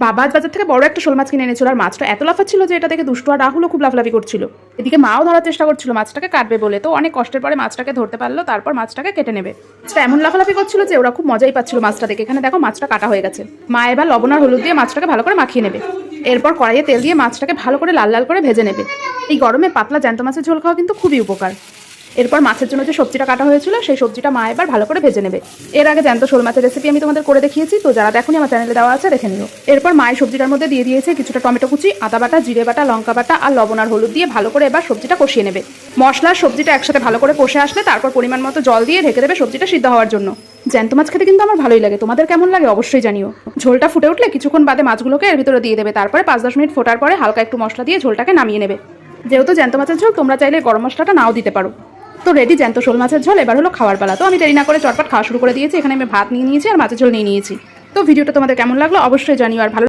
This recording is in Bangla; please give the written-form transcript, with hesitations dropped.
বাবা আজ বাজার থেকে বড় একটা শোল মাছ কিনে এনেছিল, আর মাছটা এত লাফাচ্ছিল যে এটা দেখে দুষ্টু আর রাহুলও খুব লাফালাফি করছিল। এদিকে মাও ধরার চেষ্টা করছিল মাছটাকে কাটবে বলে, তো অনেক কষ্টের পরে মাছটাকে ধরতে পারলো, তারপর মাছটাকে কেটে নেবে। মাছটা এমন লাফালাফি করছিল যে ওরা খুব মজাই পাচ্ছিল মাছটা দেখে। এখানে দেখো মাছটা কাটা হয়ে গেছে। মা এবার লবণ আর হলুদ দিয়ে মাছটাকে ভালো করে মাখিয়ে নেবে। এরপর কড়াইয়ে তেল দিয়ে মাছটাকে ভালো করে লাল লাল করে ভেজে নেবে। এই গরমে পাতলা জ্যান্ত মাছের ঝোল খাওয়া কিন্তু খুবই উপকার। এরপর মাছের জন্য যে সবজিটা কাটা হয়েছিল সেই সবজিটা মা এবার ভালো করে ভেজে নেবে। এর আগে জ্যান্ত শোল মাছের রেসিপি আমি তোমাদের করে দেখিয়েছি, তো যারা দেখোনি আমার চ্যানেলে দেওয়া আছে দেখে নিও। এরপর মায়ের সবজিটার মধ্যে দিয়ে দিয়েছে কিছুটা টমেটো কুচি, আদা বাটা, জিরে বাটা, লঙ্কা বাটা আর লবণ আর হলুদ দিয়ে ভালো করে এবার সবজিটা কষিয়ে নেবে। মশলার সবজিটা একসাথে ভালো করে কষে আসলে তারপর পরিমাণ মতো জল দিয়ে ঢেকে দেবে সবজিটা সিদ্ধ হওয়ার জন্য। জ্যান্ত মাছ খেতে কিন্তু আমার ভালোই লাগে, তোমাদের কেমন লাগে অবশ্যই জানিও। ঝোলটা ফুটে উঠলে কিছুক্ষণ বাদে মাছগুলোকে এর ভিতরে দিয়ে দেবে। তারপরে 5-10 মিনিট ফোটার পরে হালকা একটু মশলা দিয়ে ঝোলটাকে নামিয়ে নেবে। যেহেতু জ্যান্ত মাছের ঝোল, তোমরা চাইলে গরম মশলাটা নাও দিতে পারো। তো রেডি জ্যান্ত শোল মাছের ঝোল। এবার হলো খাওয়ার পালা। তো আমি দেরি না করে চটপট খাওয়া শুরু করে দিয়েছি। এখানে আমি ভাত নিয়ে নিয়েছি আর মাছের ঝোল নিয়ে নিয়েছি। তো ভিডিওটা তোমাদের কেমন লাগলো অবশ্যই জানিও, আর ভালো